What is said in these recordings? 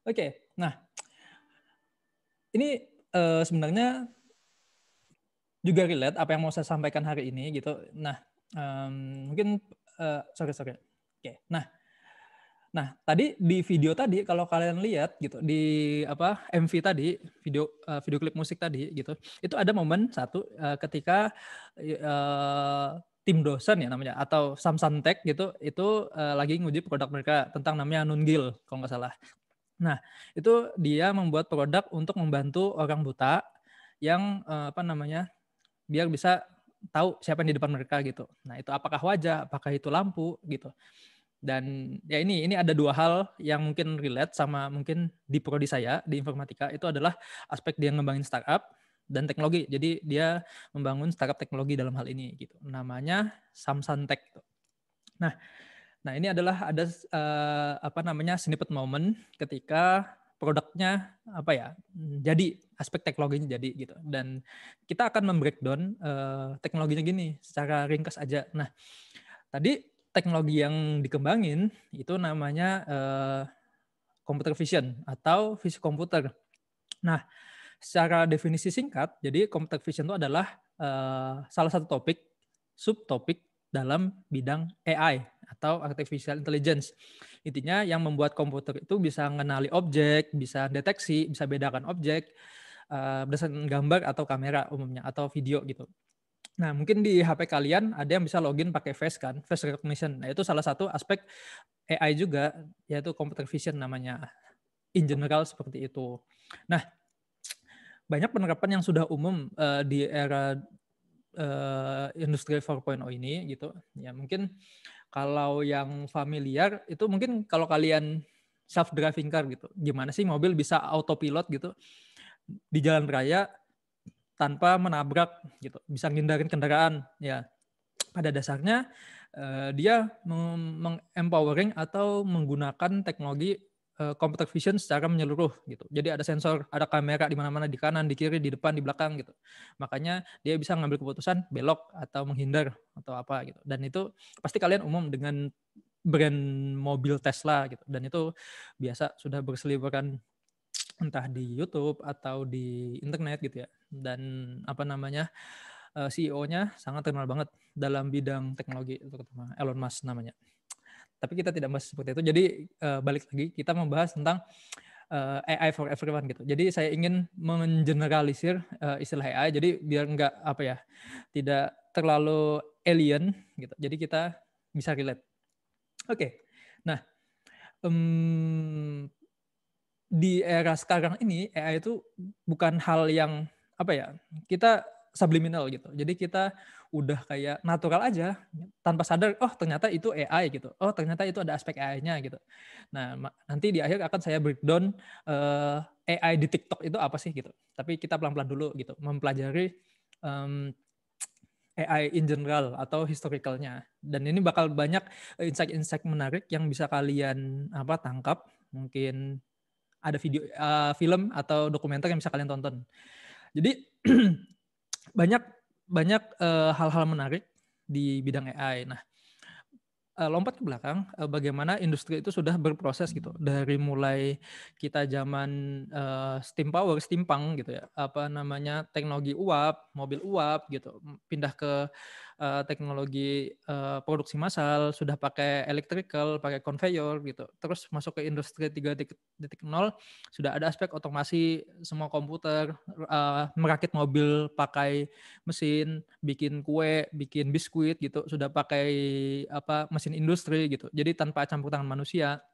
Oke, nah ini sebenarnya juga relate apa yang mau saya sampaikan hari ini gitu. Nah, mungkin sorry. Oke, tadi di video tadi kalau kalian lihat gitu di MV tadi, video klip musik tadi gitu, itu ada momen satu ketika tim dosen ya namanya atau Samsontek gitu, itu lagi nguji produk mereka tentang namanya Nunggil kalau nggak salah. Nah, itu dia membuat produk untuk membantu orang buta yang biar bisa tahu siapa yang di depan mereka gitu. Nah, itu apakah wajah, apakah itu lampu gitu. Dan ya ini ada dua hal yang mungkin relate sama mungkin di prodi saya di informatika, itu adalah aspek dia ngembangin startup dan teknologi. Jadi dia membangun startup teknologi dalam hal ini gitu. Namanya Samsontek. Nah, ini adalah ada snippet moment ketika produknya jadi aspek teknologinya jadi gitu. Dan kita akan membreakdown teknologinya gini secara ringkas aja. Nah, tadi teknologi yang dikembangin itu namanya computer vision atau fisik komputer. Nah, secara definisi singkat, jadi computer vision itu adalah salah satu topik, subtopik dalam bidang AI atau artificial intelligence. Intinya yang membuat komputer itu bisa mengenali objek, bisa deteksi, bisa bedakan objek berdasarkan gambar atau kamera umumnya atau video gitu. Nah, mungkin di HP kalian ada yang bisa login pakai face kan, face recognition. Nah, itu salah satu aspek AI juga, yaitu computer vision namanya. In general seperti itu. Nah, banyak penerapan yang sudah umum di era industri 4.0 ini gitu. Ya, mungkin kalau yang familiar itu mungkin kalau kalian self driving car gitu. Gimana sih mobil bisa autopilot gitu di jalan raya tanpa menabrak gitu, bisa ngindarin kendaraan ya. Pada dasarnya dia mengempowering atau menggunakan teknologi computer vision secara menyeluruh gitu. Jadi ada sensor, ada kamera di mana-mana, di kanan, di kiri, di depan, di belakang gitu. Makanya dia bisa ngambil keputusan belok atau menghindar atau apa gitu. Dan itu pasti kalian umum dengan brand mobil Tesla gitu. Dan itu biasa sudah berseliweran entah di YouTube atau di internet gitu ya. Dan CEO-nya sangat terkenal banget dalam bidang teknologi, terutama Elon Musk namanya. Tapi kita tidak bahas seperti itu. Jadi balik lagi kita membahas tentang AI for everyone gitu. Jadi saya ingin mengeneralisir istilah AI. Jadi biar nggak tidak terlalu alien gitu. Jadi kita bisa relate. Oke. Nah, di era sekarang ini AI itu bukan hal yang kita subliminal gitu. Jadi kita udah kayak natural aja tanpa sadar, oh ternyata itu AI gitu. Oh ternyata itu ada aspek AI-nya gitu. Nah, nanti di akhir akan saya breakdown AI di TikTok itu apa sih gitu. Tapi kita pelan-pelan dulu gitu, mempelajari AI in general atau historicalnya. Dan ini bakal banyak insight-insight menarik yang bisa kalian tangkap. Mungkin ada film atau dokumenter yang bisa kalian tonton. Jadi banyak banyak hal-hal menarik di bidang AI. Nah, lompat ke belakang, bagaimana industri itu sudah berproses gitu. Dari mulai kita zaman steam power, steampunk gitu ya, teknologi uap, mobil uap gitu, pindah ke teknologi produksi massal, sudah pakai electrical, pakai conveyor gitu. Terus masuk ke industri 3.0, sudah ada aspek otomasi, semua komputer, merakit mobil pakai mesin, bikin kue, bikin biskuit gitu, sudah pakai mesin industri gitu. Jadi tanpa campur tangan manusia.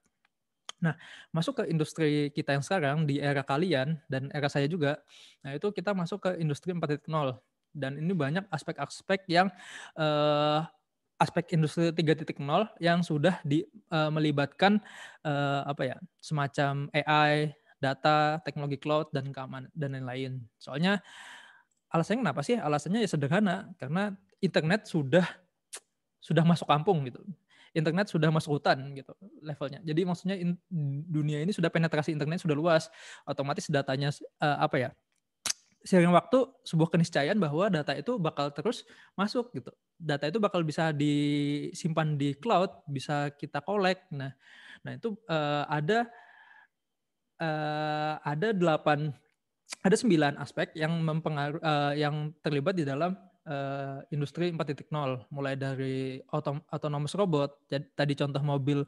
Nah, masuk ke industri kita yang sekarang di era kalian dan era saya juga. Nah, itu kita masuk ke industri 4.0 dan ini banyak aspek-aspek yang aspek industri 3.0 yang sudah melibatkan semacam AI, data, teknologi cloud dan keamanan dan lain-lain. Soalnya alasannya kenapa sih? Alasannya ya sederhana, karena internet sudah masuk kampung gitu. Internet sudah masuk hutan gitu levelnya. Jadi maksudnya dunia ini sudah penetrasi internet sudah luas. Otomatis datanya seiring waktu sebuah keniscayaan bahwa data itu bakal terus masuk gitu. Data itu bakal bisa disimpan di cloud, bisa kita collect. Nah itu ada ada 9 aspek yang yang terlibat di dalam industri 4.0, mulai dari autonomous robot. Jadi, tadi contoh mobil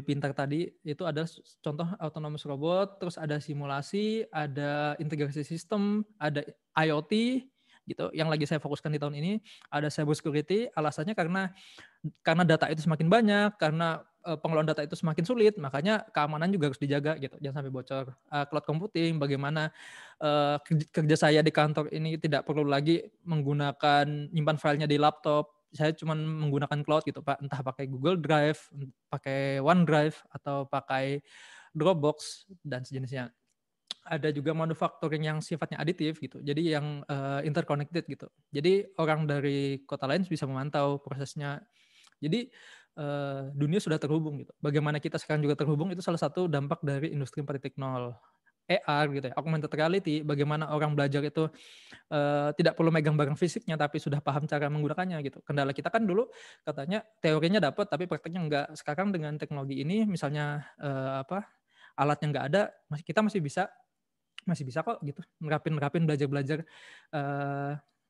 pintar tadi itu ada contoh autonomous robot, terus ada simulasi, ada integrasi sistem, ada IoT gitu yang lagi saya fokuskan di tahun ini, ada cyber security. Alasannya karena data itu semakin banyak, karena pengelolaan data itu semakin sulit, makanya keamanan juga harus dijaga gitu, jangan sampai bocor. Cloud computing, bagaimana kerja saya di kantor ini tidak perlu lagi menggunakan nyimpan filenya di laptop, saya cuma menggunakan cloud gitu Pak, entah pakai Google Drive, pakai OneDrive, atau pakai Dropbox dan sejenisnya. Ada juga manufacturing yang sifatnya aditif gitu, jadi yang interconnected gitu. Jadi orang dari kota lain bisa memantau prosesnya. Jadi dunia sudah terhubung gitu. Bagaimana kita sekarang juga terhubung itu salah satu dampak dari industri 4.0. AR gitu ya, augmented reality, bagaimana orang belajar itu tidak perlu megang barang fisiknya tapi sudah paham cara menggunakannya gitu. Kendala kita kan dulu katanya teorinya dapat tapi prakteknya enggak. Sekarang dengan teknologi ini misalnya alatnya enggak ada, kita masih bisa kok gitu nerapin belajar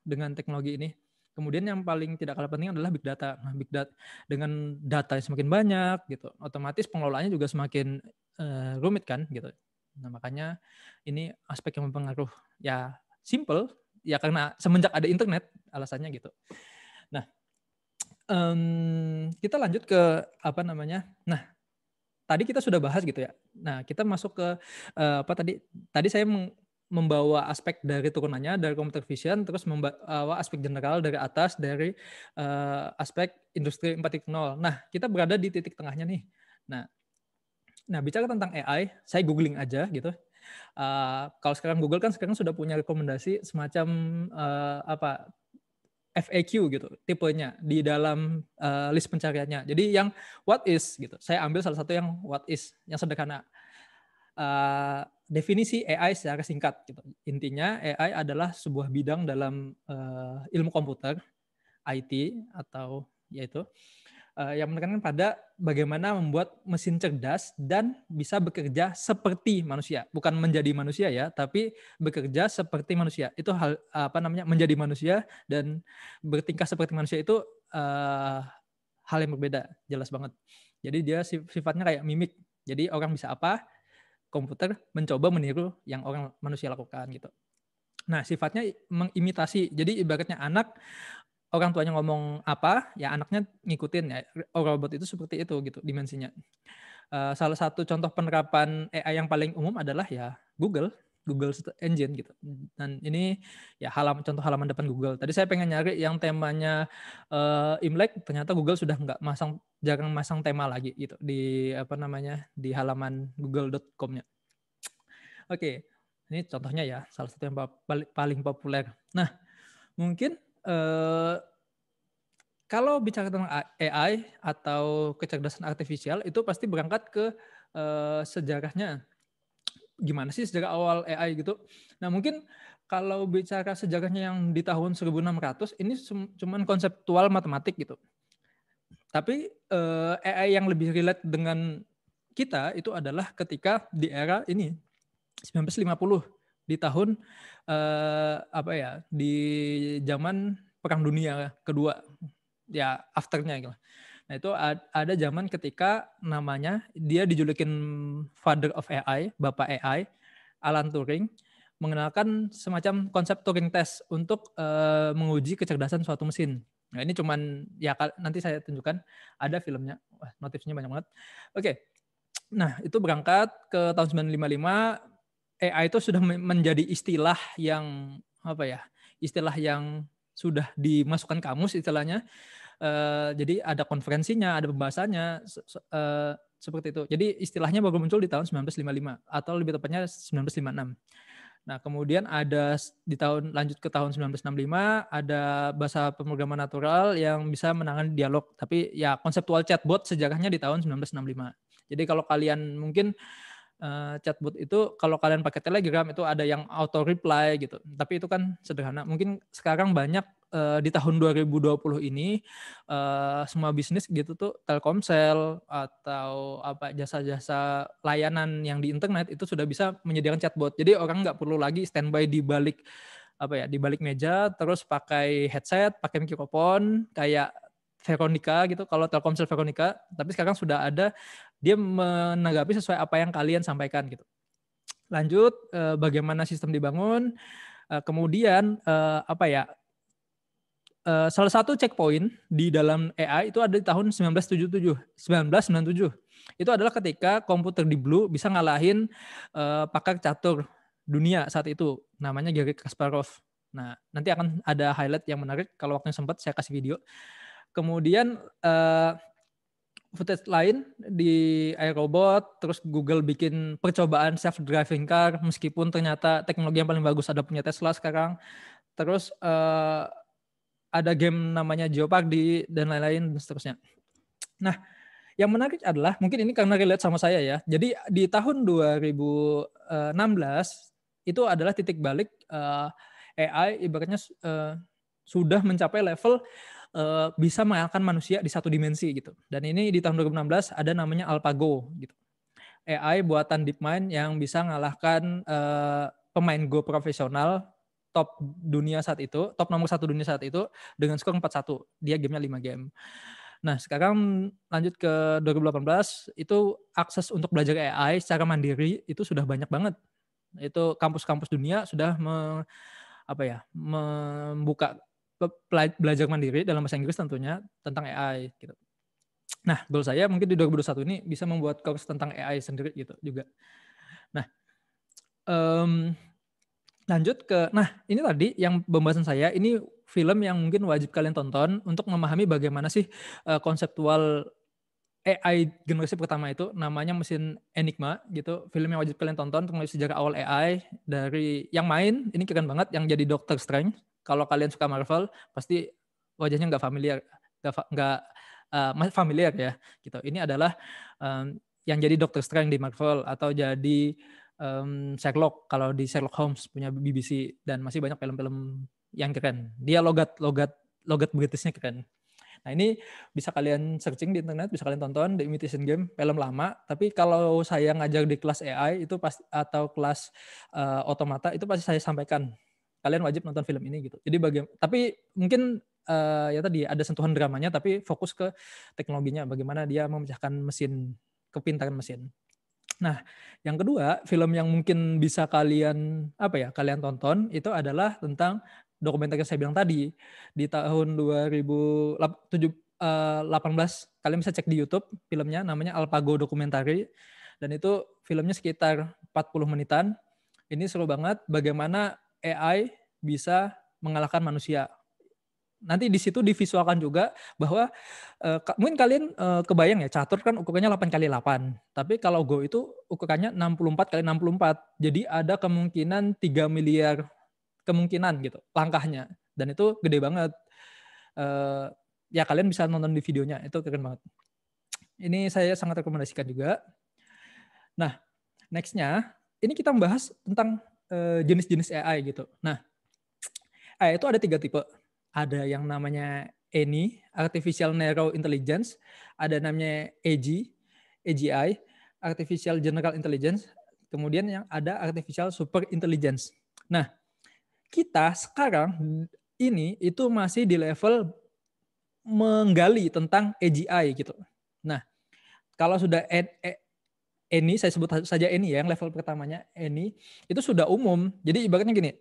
dengan teknologi ini. Kemudian yang paling tidak kalah penting adalah big data. Nah, big data dengan data yang semakin banyak gitu, otomatis pengelolaannya juga semakin rumit kan gitu. Nah, makanya ini aspek yang mempengaruhi. Ya simple, ya karena semenjak ada internet alasannya gitu. Nah, kita lanjut ke apa namanya? Nah, tadi kita sudah bahas gitu ya. Nah, kita masuk ke apa tadi? Tadi saya membawa aspek dari turunannya dari computer vision, terus membawa aspek general dari atas dari aspek industri 4.0. Nah, kita berada di titik tengahnya nih. Nah, bicara tentang AI, saya googling aja gitu. Kalau sekarang Google kan sekarang sudah punya rekomendasi semacam FAQ gitu, tipenya di dalam list pencariannya. Jadi yang what is gitu. Saya ambil salah satu yang what is, yang sederhana. Definisi AI secara singkat gitu. Intinya AI adalah sebuah bidang dalam ilmu komputer, IT atau yaitu yang menekankan pada bagaimana membuat mesin cerdas dan bisa bekerja seperti manusia, bukan menjadi manusia ya, tapi bekerja seperti manusia. Itu menjadi manusia dan bertingkah seperti manusia itu hal yang berbeda, jelas banget. Jadi dia sifatnya kayak mimik. Jadi orang bisa apa, komputer mencoba meniru yang orang manusia lakukan gitu. Nah, sifatnya mengimitasi. Jadi ibaratnya orang tuanya ngomong apa, ya anaknya ngikutin ya. Robot itu seperti itu gitu dimensinya. Salah satu contoh penerapan AI yang paling umum adalah ya Google Engine gitu. Dan ini ya contoh halaman depan Google. Tadi saya pengen nyari yang temanya Imlek, ternyata Google sudah jarang masang tema lagi gitu di di halaman google.com-nya. Oke, ini contohnya ya, salah satu yang paling populer. Nah, mungkin kalau bicara tentang AI atau kecerdasan artifisial itu pasti berangkat ke sejarahnya. Gimana sih sejarah awal AI gitu? Nah, mungkin kalau bicara sejarahnya yang di tahun 1600 ini cuman konseptual matematik gitu. Tapi AI yang lebih relate dengan kita itu adalah ketika di era ini 1950 di tahun di zaman Perang Dunia Kedua ya afternya gitu. Nah, itu ada zaman ketika namanya dia dijulukin father of AI, bapak AI, Alan Turing, mengenalkan semacam konsep Turing test untuk menguji kecerdasan suatu mesin. Nah, ini cuman ya nanti saya tunjukkan, ada filmnya. Wah, notifnya banyak banget. Oke. Nah, itu berangkat ke tahun 1955, AI itu sudah menjadi istilah yang istilah yang sudah dimasukkan kamus istilahnya. Jadi ada konferensinya, ada pembahasannya seperti itu. Jadi istilahnya baru muncul di tahun 1955 atau lebih tepatnya 1956. Nah, kemudian lanjut ke tahun 1965 ada bahasa pemrograman natural yang bisa menangani dialog. Tapi ya konseptual chatbot sejarahnya di tahun 1965. Jadi kalau kalian mungkin chatbot itu kalau kalian pakai Telegram itu ada yang auto reply gitu. Tapi itu kan sederhana. Mungkin sekarang banyak di tahun 2020 ini semua bisnis gitu tuh, Telkomsel atau apa jasa-jasa layanan yang di internet itu sudah bisa menyediakan chatbot. Jadi orang nggak perlu lagi standby di balik apa ya, di balik meja terus pakai headset, pakai mikrofon kayak Veronica gitu, kalau Telkomsel Veronica, tapi sekarang sudah ada dia menanggapi sesuai apa yang kalian sampaikan gitu. Lanjut, bagaimana sistem dibangun, kemudian apa ya, salah satu checkpoint di dalam AI itu ada di tahun 1997. Itu adalah ketika komputer Deep Blue bisa ngalahin pakar catur dunia saat itu, namanya Garry Kasparov. Nah, nanti akan ada highlight yang menarik, kalau waktunya sempat saya kasih video. Kemudian footage lain di iRobot, terus Google bikin percobaan self-driving car, meskipun ternyata teknologi yang paling bagus ada punya Tesla sekarang. Terus ada game namanya Jeopardy dan lain-lain dan seterusnya. Nah, yang menarik adalah, mungkin ini karena relate sama saya ya, jadi di tahun 2016 itu adalah titik balik AI ibaratnya sudah mencapai level bisa mengalahkan manusia di satu dimensi gitu. Dan ini di tahun 2016 ada namanya AlphaGo gitu. AI buatan DeepMind yang bisa mengalahkan pemain Go profesional top dunia saat itu, top nomor 1 dunia saat itu dengan skor 4-1. Dia gamenya 5 game. Nah, sekarang lanjut ke 2018, itu akses untuk belajar AI secara mandiri itu sudah banyak banget. Itu kampus-kampus dunia sudah membuka belajar mandiri dalam bahasa Inggris tentunya tentang AI gitu. Nah, goal saya mungkin di 2021 ini bisa membuat course tentang AI sendiri gitu juga. Nah, lanjut ke, nah ini tadi yang pembahasan saya, ini film yang mungkin wajib kalian tonton untuk memahami bagaimana sih konseptual AI generasi pertama itu, namanya Mesin Enigma gitu. Film yang wajib kalian tonton untuk melihat sejarah awal AI, dari yang main ini keren banget, yang jadi Doctor Strange. Kalau kalian suka Marvel pasti wajahnya nggak familiar, familiar ya gitu. Ini adalah yang jadi Doctor Strange di Marvel, atau jadi Sherlock kalau di Sherlock Holmes punya BBC, dan masih banyak film-film yang keren. Dia logat Britishnya keren. Nah, ini bisa kalian searching di internet, bisa kalian tonton The Imitation Game, film lama. Tapi kalau saya ngajar di kelas AI itu pasti, atau kelas otomata itu pasti saya sampaikan, kalian wajib nonton film ini gitu. Jadi tapi mungkin ya tadi ada sentuhan dramanya, tapi fokus ke teknologinya, bagaimana dia memecahkan mesin, kepintaran mesin. Nah, yang kedua, film yang mungkin bisa kalian kalian tonton itu adalah tentang dokumenter yang saya bilang tadi. Di tahun 2018 kalian bisa cek di YouTube filmnya, namanya AlphaGo Documentary, dan itu filmnya sekitar 40 menitan. Ini seru banget bagaimana AI bisa mengalahkan manusia. Nanti di situ divisualkan juga bahwa mungkin kalian kebayang ya, catur kan ukurannya 8x8. Tapi kalau Go itu ukurannya 64x64. Jadi ada kemungkinan 3 miliar kemungkinan gitu langkahnya. Dan itu gede banget. Ya kalian bisa nonton di videonya, itu keren banget. Ini saya sangat rekomendasikan juga. Nah, next-nya ini kita membahas tentang jenis-jenis AI gitu. Nah, AI itu ada 3 tipe. Ada yang namanya ANI, Artificial Narrow Intelligence, ada namanya AGI, Artificial General Intelligence, kemudian yang ada Artificial Super Intelligence. Nah, kita sekarang ini itu masih di level menggali tentang AGI gitu. Nah, kalau sudah ANI, saya sebut saja ANI ya, yang level pertamanya ANI, itu sudah umum. Jadi ibaratnya gini,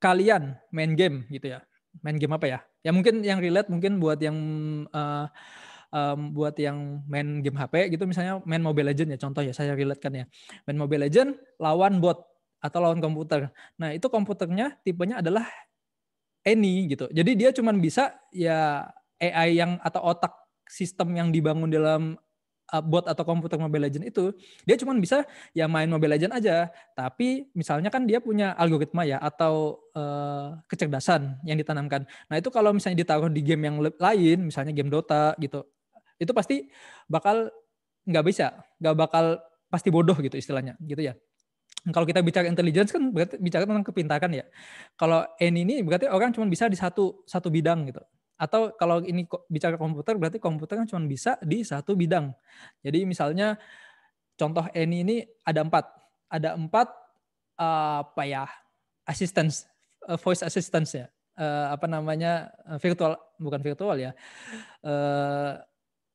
kalian main game gitu ya. Main game apa ya? Ya mungkin yang relate mungkin buat yang main game HP gitu, misalnya main Mobile Legends ya, contoh ya, saya relate kan ya. Main Mobile Legends lawan bot atau lawan komputer. Nah, itu komputernya tipenya adalah ANI gitu. Jadi dia cuma bisa ya AI yang atau otak sistem yang dibangun dalam bot atau komputer Mobile Legends itu, dia cuma bisa ya main Mobile Legends aja. Tapi misalnya kan dia punya algoritma ya, atau kecerdasan yang ditanamkan. Nah, itu kalau misalnya ditaruh di game yang lain, misalnya game Dota gitu, itu pasti bakal nggak bakal pasti bodoh gitu istilahnya gitu ya. Kalau kita bicara intelligence kan berarti bicara tentang kepintaran ya. Kalau N ini berarti orang cuma bisa di satu bidang gitu. Atau kalau ini bicara komputer berarti komputer kan cuma bisa di satu bidang. Jadi misalnya contoh N ini ada 4. Ada 4 apa ya? Assistance, voice assistance ya. Apa namanya? Bukan virtual ya.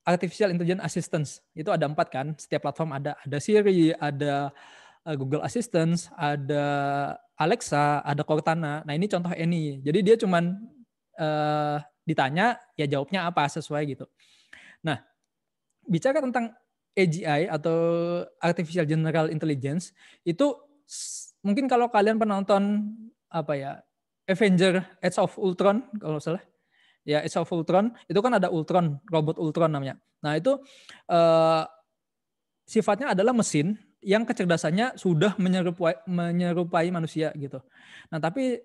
Artificial Intelligence Assistance itu ada 4 kan, setiap platform ada Siri, ada Google Assistant, ada Alexa, ada Cortana. Nah ini contoh Any. Jadi dia cuman ditanya ya jawabnya apa sesuai gitu. Nah bicara tentang AGI atau Artificial General Intelligence itu mungkin kalau kalian penonton apa ya Avenger Age of Ultron kalau salah. Ya, Age of Ultron itu kan ada Ultron, robot Ultron namanya. Nah itu sifatnya adalah mesin yang kecerdasannya sudah menyerupai manusia gitu. Nah tapi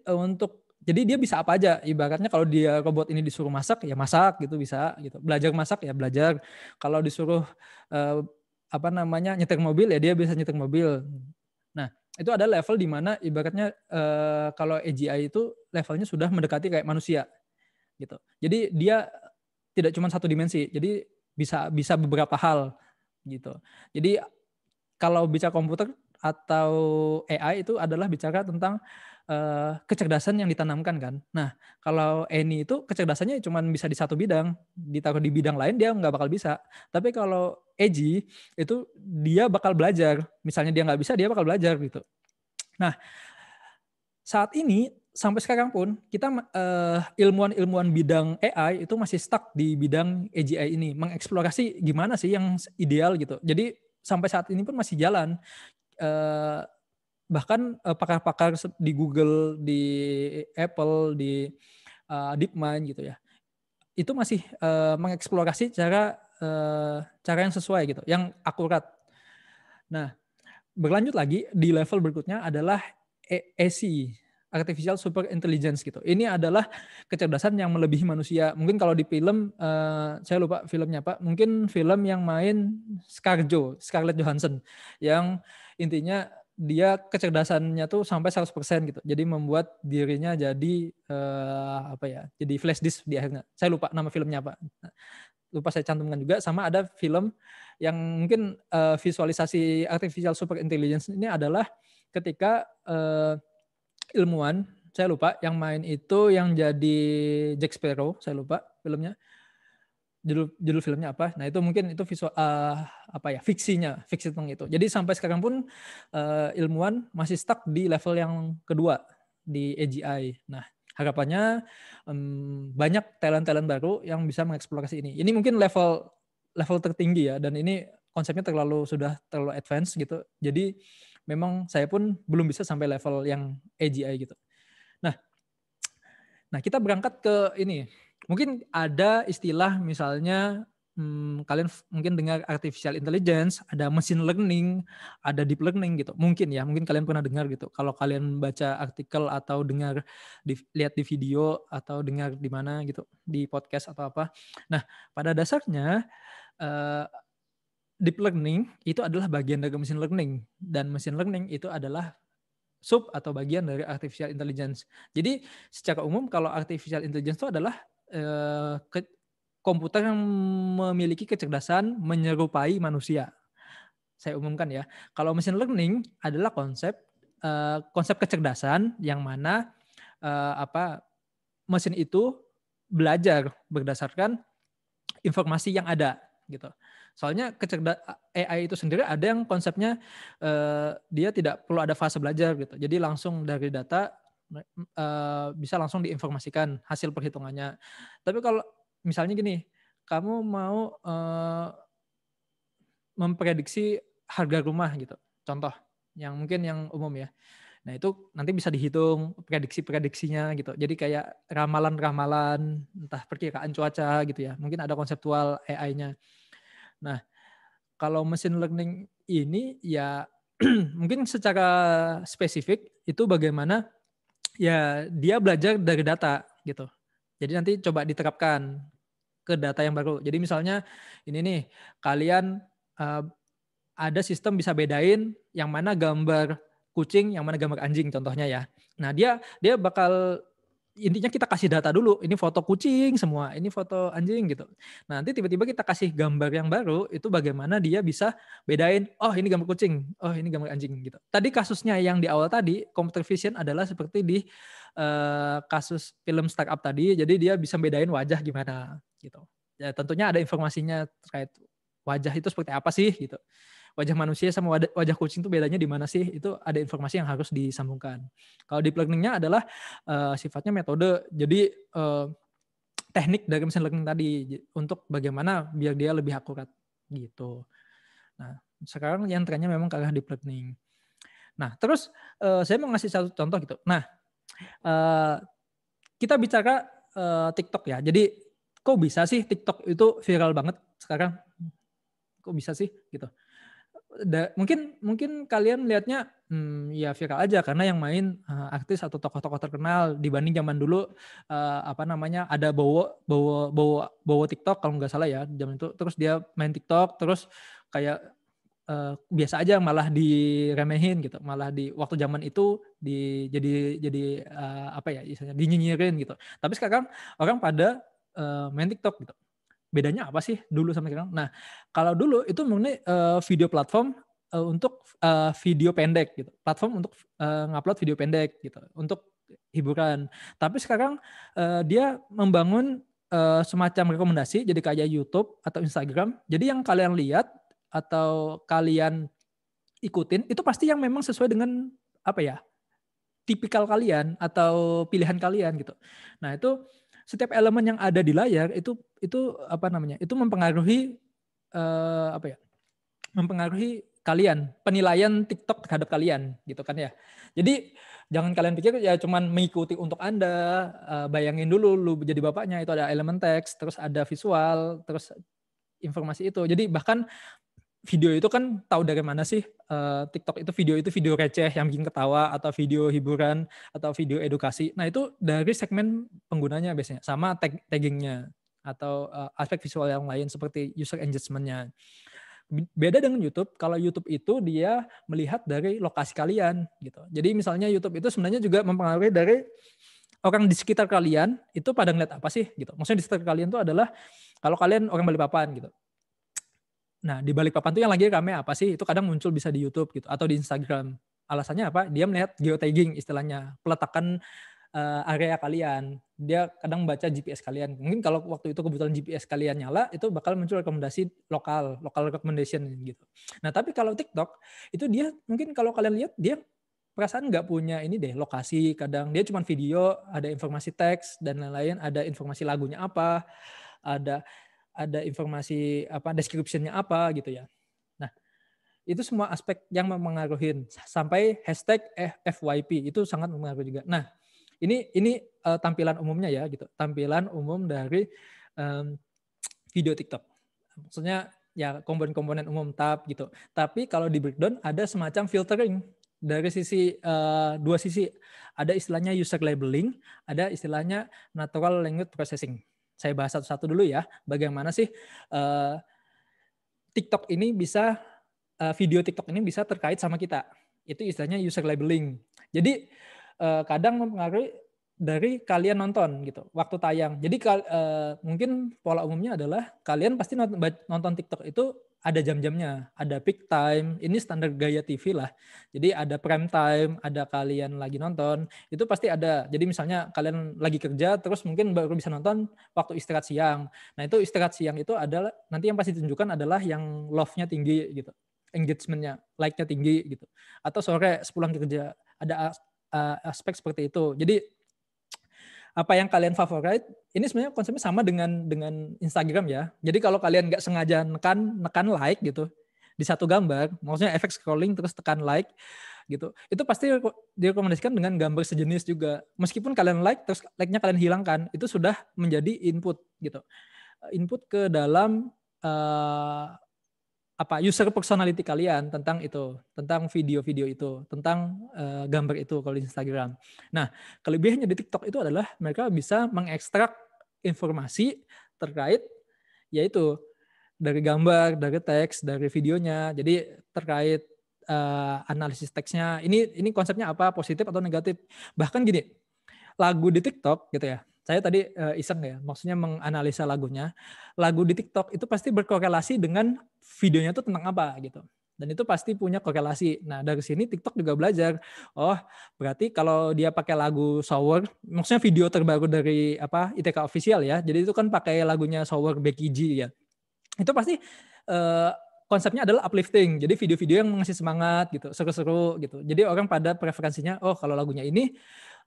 jadi dia bisa apa aja. Ibaratnya kalau dia robot ini disuruh masak ya masak gitu bisa gitu. Belajar masak ya belajar. Kalau disuruh nyetir mobil ya dia bisa nyetir mobil. Nah itu ada level di mana ibaratnya kalau AGI itu levelnya sudah mendekati kayak manusia gitu. Jadi dia tidak cuma satu dimensi, jadi bisa beberapa hal gitu. Jadi kalau bicara komputer atau AI itu adalah bicara tentang kecerdasan yang ditanamkan kan. Nah kalau Any itu kecerdasannya cuma bisa di satu bidang, ditaruh di bidang lain dia nggak bakal bisa. Tapi kalau AG itu dia bakal belajar. Misalnya dia nggak bisa dia bakal belajar gitu. Nah saat ini sampai sekarang pun kita ilmuwan-ilmuwan bidang AI itu masih stuck di bidang AGI ini, mengeksplorasi gimana sih yang ideal gitu. Jadi sampai saat ini pun masih jalan. Bahkan pakar-pakar di Google, di Apple, di DeepMind gitu ya, itu masih mengeksplorasi cara yang sesuai gitu, yang akurat. Nah, berlanjut lagi di level berikutnya adalah AC, Artificial Super Intelligence gitu. Ini adalah kecerdasan yang melebihi manusia. Mungkin kalau di film, saya lupa filmnya apa, mungkin film yang main Scarlett Johansson, yang intinya dia kecerdasannya tuh sampai 100% gitu. Jadi membuat dirinya jadi jadi flash disk di akhirnya. Saya lupa nama filmnya apa. Lupa saya cantumkan juga. Sama ada film yang mungkin visualisasi Artificial Super Intelligence ini adalah ketika ilmuwan, saya lupa yang main itu yang jadi Jack Sparrow, saya lupa filmnya. Judul filmnya apa? Nah, itu mungkin itu visual fiksi tentang itu. Jadi sampai sekarang pun ilmuwan masih stuck di level yang kedua di AGI. Nah, harapannya banyak talent-talent baru yang bisa mengeksplorasi ini. Ini mungkin level tertinggi ya, dan ini konsepnya sudah terlalu advance gitu. Jadi memang saya pun belum bisa sampai level yang AGI gitu. Nah kita berangkat ke ini. Mungkin ada istilah misalnya kalian mungkin dengar artificial intelligence, ada machine learning, ada deep learning gitu. Mungkin kalian pernah dengar gitu. Kalau kalian baca artikel atau lihat di video atau dengar di mana gitu, di podcast atau apa. Nah pada dasarnya deep learning itu adalah bagian dari machine learning, dan machine learning itu adalah sub atau bagian dari artificial intelligence. Jadi secara umum kalau artificial intelligence itu adalah komputer yang memiliki kecerdasan menyerupai manusia. Saya umumkan ya. Kalau machine learning adalah konsep kecerdasan yang mana mesin itu belajar berdasarkan informasi yang ada gitu. Soalnya AI itu sendiri ada yang konsepnya dia tidak perlu ada fase belajar gitu. Jadi langsung dari data bisa langsung diinformasikan hasil perhitungannya. Tapi kalau misalnya gini, kamu mau memprediksi harga rumah gitu. Contoh yang mungkin yang umum ya. Nah itu nanti bisa dihitung prediksinya gitu. Jadi kayak ramalan-ramalan, entah perkiraan cuaca gitu ya. Mungkin ada konseptual AI-nya. Nah kalau machine learning ini ya mungkin secara spesifik itu bagaimana ya dia belajar dari data gitu. Jadi nanti coba diterapkan ke data yang baru. Jadi misalnya ini nih kalian ada sistem bisa bedain yang mana gambar kucing, yang mana gambar anjing contohnya ya. Nah, dia bakal intinya kita kasih data dulu, ini foto kucing semua, ini foto anjing gitu. Nah, nanti tiba-tiba kita kasih gambar yang baru, itu bagaimana dia bisa bedain, oh ini gambar kucing, oh ini gambar anjing gitu. Tadi kasusnya yang di awal tadi, computer vision adalah seperti di kasus film startup tadi, jadi dia bisa bedain wajah gimana gitu. Ya tentunya ada informasinya terkait wajah itu seperti apa sih gitu. Wajah manusia sama wajah kucing itu bedanya di mana sih? Itu ada informasi yang harus disambungkan. Kalau deep learning-nya adalah sifatnya metode. Jadi teknik dari machine learning tadi untuk bagaimana biar dia lebih akurat gitu. Nah, sekarang yang trennya memang ke arah deep learning. Nah, terus saya mau ngasih satu contoh gitu. Nah, kita bicara TikTok ya. Jadi kok bisa sih TikTok itu viral banget sekarang? Kok bisa sih gitu? Mungkin kalian lihatnya ya viral aja karena yang main artis atau tokoh-tokoh terkenal dibanding zaman dulu ada Bowo TikTok kalau nggak salah ya zaman itu, terus dia main TikTok terus kayak biasa aja malah diremehin gitu, malah di waktu zaman itu jadi apa ya istilahnya dinyinyirin gitu. Tapi sekarang orang pada main TikTok gitu. Bedanya apa sih dulu sama sekarang? Nah, kalau dulu itu murni video platform untuk video pendek gitu. Platform untuk ngupload video pendek gitu, untuk hiburan. Tapi sekarang dia membangun semacam rekomendasi jadi kayak YouTube atau Instagram. Jadi yang kalian lihat atau kalian ikutin itu pasti yang memang sesuai dengan apa ya? Tipikal kalian atau pilihan kalian gitu. Nah, itu setiap elemen yang ada di layar itu apa namanya? Itu mempengaruhi apa ya? Mempengaruhi kalian, penilaian TikTok terhadap kalian gitu kan ya. Jadi jangan kalian pikir ya cuman mengikuti untuk Anda, bayangin dulu lu jadi bapaknya itu ada elemen teks, terus ada visual, terus informasi itu. Jadi bahkan video itu kan tahu dari mana sih TikTok itu video receh yang bikin ketawa atau video hiburan atau video edukasi. Nah, itu dari segmen penggunanya biasanya sama taggingnya atau aspek visual yang lain seperti user engagement-nya. Beda dengan YouTube, kalau YouTube itu dia melihat dari lokasi kalian gitu. Jadi misalnya YouTube itu sebenarnya juga mempengaruhi dari orang di sekitar kalian itu pada ngeliat apa sih gitu. Maksudnya di sekitar kalian itu adalah kalau kalian orang Balikpapan gitu. Nah, di Balikpapan tuh yang lagi rame apa sih? Itu kadang muncul bisa di YouTube gitu atau di Instagram. Alasannya apa? Dia melihat geotagging istilahnya, peletakan area kalian. Dia kadang baca GPS kalian. Mungkin kalau waktu itu kebetulan GPS kalian nyala, itu bakal muncul rekomendasi lokal recommendation gitu. Nah, tapi kalau TikTok itu dia mungkin kalau kalian lihat dia perasaan nggak punya ini deh lokasi. Kadang dia cuma video, ada informasi teks dan lain-lain, ada informasi lagunya apa, ada informasi apa description-nya apa gitu ya. Nah, itu semua aspek yang mempengaruhi sampai hashtag FYP itu sangat mempengaruhi juga. Nah, ini tampilan umumnya ya gitu. Tampilan umum dari video TikTok. Maksudnya ya komponen-komponen umum tab gitu. Tapi kalau di breakdown ada semacam filtering dari sisi dua sisi. Ada istilahnya user labeling, ada istilahnya natural language processing. Saya bahas satu-satu dulu ya. Bagaimana sih TikTok ini bisa video TikTok ini bisa terkait sama kita. Itu istilahnya user labeling. Jadi kadang mempengaruhi dari kalian nonton gitu, waktu tayang. Jadi mungkin pola umumnya adalah kalian pasti nonton TikTok itu ada jam-jamnya, ada peak time, ini standar gaya TV lah. Jadi ada prime time, ada kalian lagi nonton, itu pasti ada. Jadi misalnya kalian lagi kerja, terus mungkin baru bisa nonton waktu istirahat siang. Nah itu istirahat siang itu adalah, nanti yang pasti ditunjukkan adalah yang love-nya tinggi gitu, engagement-nya, like-nya tinggi gitu. Atau sore sepulang kerja, ada aspek seperti itu. Jadi apa yang kalian favorit ini sebenarnya konsepnya sama dengan Instagram ya. Jadi kalau kalian nggak sengaja nekan like gitu di satu gambar, maksudnya efek scrolling terus tekan like gitu, itu pasti direkomendasikan dengan gambar sejenis juga. Meskipun kalian like terus like-nya kalian hilangkan, itu sudah menjadi input gitu, input ke dalam user personality kalian tentang itu, tentang video-video itu, tentang gambar itu kalau di Instagram. Nah, kelebihannya di TikTok itu adalah mereka bisa mengekstrak informasi terkait yaitu dari gambar, dari teks, dari videonya. Jadi terkait analisis teksnya. Ini konsepnya apa, positif atau negatif. Bahkan gini, lagu di TikTok gitu ya. Saya tadi iseng ya, maksudnya menganalisa lagunya. Lagu di TikTok itu pasti berkorelasi dengan videonya itu tentang apa gitu. Dan itu pasti punya korelasi. Nah, dari sini TikTok juga belajar. Oh, berarti kalau dia pakai lagu Sour, maksudnya video terbaru dari ITK Official ya. Jadi itu kan pakai lagunya Sour Becky G ya. Itu pasti konsepnya adalah uplifting. Jadi video-video yang ngasih semangat gitu, seru-seru gitu. Jadi orang pada preferensinya, oh kalau lagunya ini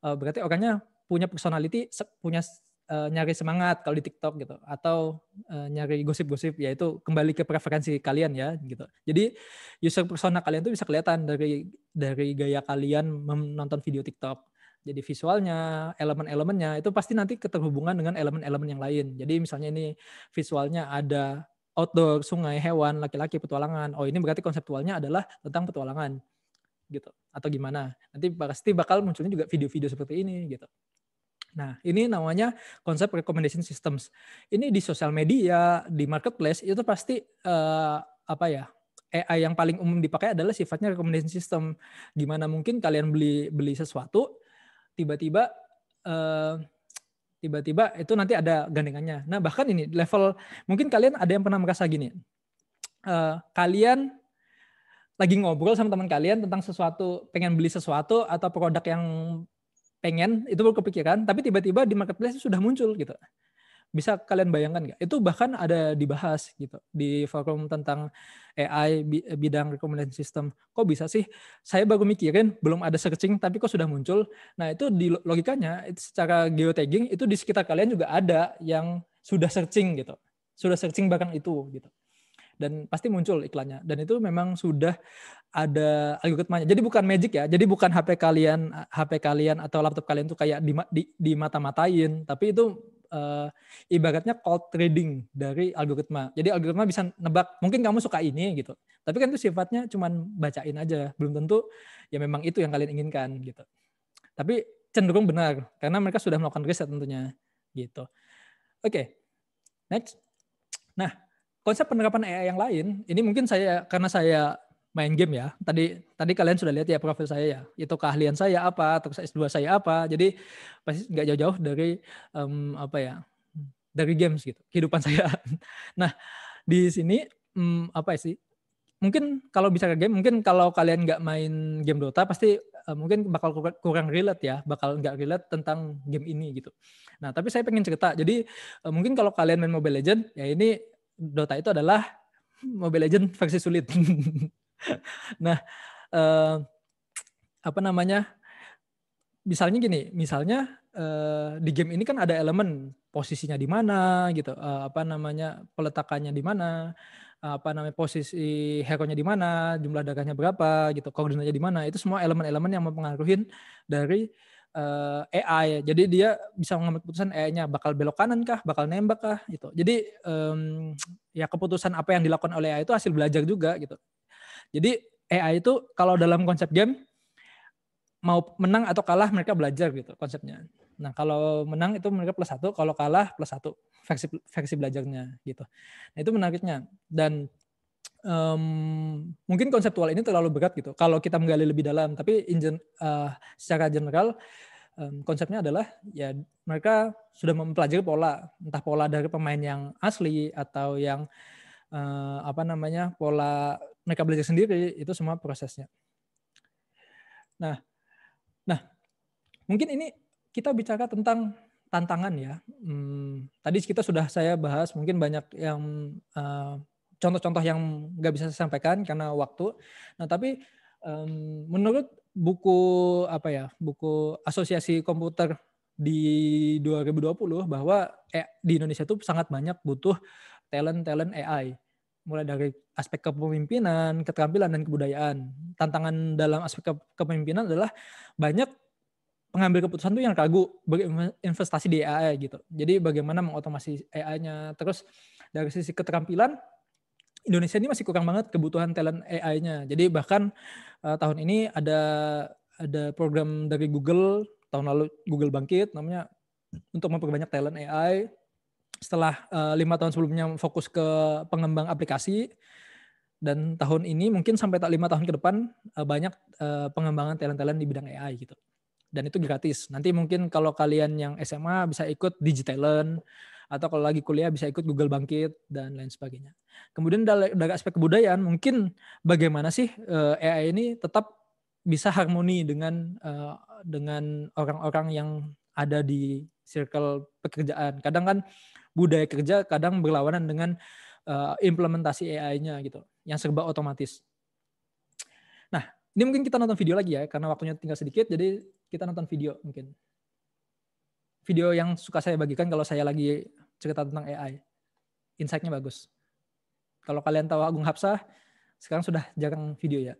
berarti orangnya punya personality, punya nyari semangat kalau di TikTok gitu, atau nyari gosip-gosip, yaitu kembali ke preferensi kalian ya gitu. Jadi user persona kalian tuh bisa kelihatan dari gaya kalian menonton video TikTok. Jadi visualnya, elemen-elemennya itu pasti nanti keterhubungan dengan elemen-elemen yang lain. Jadi misalnya ini visualnya ada outdoor, sungai, hewan, laki-laki, petualangan. Oh ini berarti konseptualnya adalah tentang petualangan gitu. Atau gimana. Nanti pasti bakal munculnya juga video-video seperti ini gitu. Nah ini namanya konsep recommendation systems. Ini di sosial media, di marketplace itu pasti AI yang paling umum dipakai adalah sifatnya recommendation system. Gimana mungkin kalian beli sesuatu, tiba-tiba itu nanti ada gandengannya. Nah bahkan ini level, mungkin kalian ada yang pernah merasa gini, kalian lagi ngobrol sama teman kalian tentang sesuatu, pengen beli sesuatu atau produk yang pengen, itu baru kepikiran, tapi tiba-tiba di marketplace sudah muncul gitu. Bisa kalian bayangkan nggak? Itu bahkan ada dibahas gitu di forum tentang AI bidang recommendation system. Kok bisa sih? Saya baru mikirin, belum ada searching, tapi kok sudah muncul. Nah itu di logikanya, itu secara geotagging itu di sekitar kalian juga ada yang sudah searching gitu, sudah searching barang itu gitu. Dan pasti muncul iklannya. Dan itu memang sudah ada algoritmanya. Jadi bukan magic ya. Jadi bukan HP kalian atau laptop kalian tuh kayak di mata-matain, tapi itu ibaratnya cold reading dari algoritma. Jadi algoritma bisa nebak, mungkin kamu suka ini gitu. Tapi kan itu sifatnya cuman bacain aja, belum tentu ya memang itu yang kalian inginkan gitu. Tapi cenderung benar karena mereka sudah melakukan riset tentunya gitu. Oke. Next. Nah, konsep penerapan AI yang lain, ini mungkin karena saya main game ya. Tadi kalian sudah lihat ya profil saya ya. Itu keahlian saya apa, terus S2 saya apa. Jadi pasti nggak jauh-jauh dari dari games gitu. Kehidupan saya. Nah, di sini apa sih? Mungkin kalau bisa ke game, mungkin kalau kalian nggak main game Dota pasti mungkin bakal kurang relate ya, bakal nggak relate tentang game ini gitu. Nah, tapi saya pengen cerita. Jadi mungkin kalau kalian main Mobile Legends, ya ini Dota itu adalah Mobile Legends versi sulit. Nah, misalnya gini, di game ini kan ada elemen posisinya di mana gitu, peletakannya di mana, posisi hero-nya di mana, jumlah darahnya berapa gitu, koordinatnya di mana, itu semua elemen-elemen yang mempengaruhi dari AI. Jadi dia bisa mengambil keputusan AI-nya bakal belok kanan kah, bakal nembak kah gitu. Jadi ya keputusan apa yang dilakukan oleh AI itu hasil belajar juga gitu. Jadi AI itu kalau dalam konsep game mau menang atau kalah mereka belajar gitu konsepnya. Nah kalau menang itu mereka +1, kalau kalah +1 versi belajarnya gitu. Nah itu menariknya. Dan mungkin konseptual ini terlalu berat gitu kalau kita menggali lebih dalam. Tapi secara general konsepnya adalah ya mereka sudah mempelajari pola, entah pola dari pemain yang asli atau yang pola mereka belajar sendiri, itu semua prosesnya. Nah, mungkin ini kita bicara tentang tantangan ya. Tadi saya bahas mungkin banyak yang contoh-contoh yang nggak bisa saya sampaikan karena waktu. Nah, tapi menurut buku buku Asosiasi Komputer di 2020 bahwa di Indonesia itu sangat banyak butuh talent AI. Mulai dari aspek kepemimpinan, keterampilan, dan kebudayaan. Tantangan dalam aspek kepemimpinan adalah banyak pengambil keputusan tuh yang ragu berinvestasi di AI gitu. Jadi bagaimana mengotomasi AI-nya. Terus dari sisi keterampilan, Indonesia ini masih kurang banget kebutuhan talent AI-nya. Jadi bahkan tahun ini ada program dari Google, tahun lalu Google bangkit namanya untuk memperbanyak talent AI. Setelah 5 tahun sebelumnya fokus ke pengembang aplikasi, Dan tahun ini mungkin sampai 5 tahun ke depan banyak pengembangan talent-talent di bidang AI gitu. Dan itu gratis. Nanti mungkin kalau kalian yang SMA bisa ikut Digitalent, atau kalau lagi kuliah bisa ikut Google Bangkit dan lain sebagainya. Kemudian dari aspek kebudayaan, mungkin bagaimana sih AI ini tetap bisa harmoni dengan orang-orang yang ada di circle pekerjaan. Kadang kan budaya kerja kadang berlawanan dengan implementasi AI-nya gitu, yang serba otomatis. Nah, ini mungkin kita nonton video lagi ya, karena waktunya tinggal sedikit, jadi kita nonton video mungkin. Video yang suka saya bagikan kalau saya lagi cerita tentang AI. Insight-nya bagus. Kalau kalian tahu Agung Hapsah, sekarang sudah jarang video ya.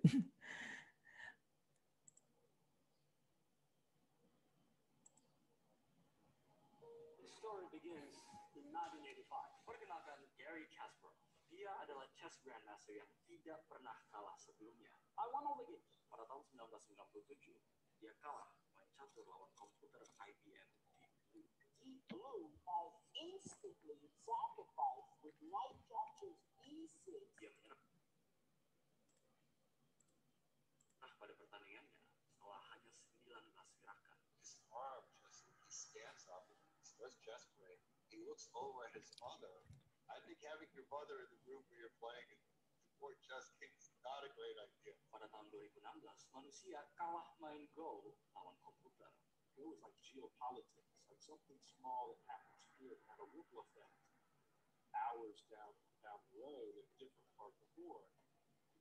Story begins in 1985. Perkenalkan Gary Kasparov. Dia adalah chess grandmaster yang tidak pernah kalah sebelumnya. I won all the games. Pada tahun 1997, dia kalah main catur lawan komputer IBM Deep Blue. Deep Blue has instantly sacrificed with knight captures E6. Dia menyerah. Nah, pada pertandingannya, setelah hanya 19 gerakan, his arm just he stands up and he starts chess playing. He looks over at his mother. I think having your mother in the room where you're playing for chess king is not a great idea. Pada tahun 2016, manusia kalah main Go lawan komputer. Go is like geopolitics, like something small that happens here that have a ripple effect hours down the road in a different part of the board.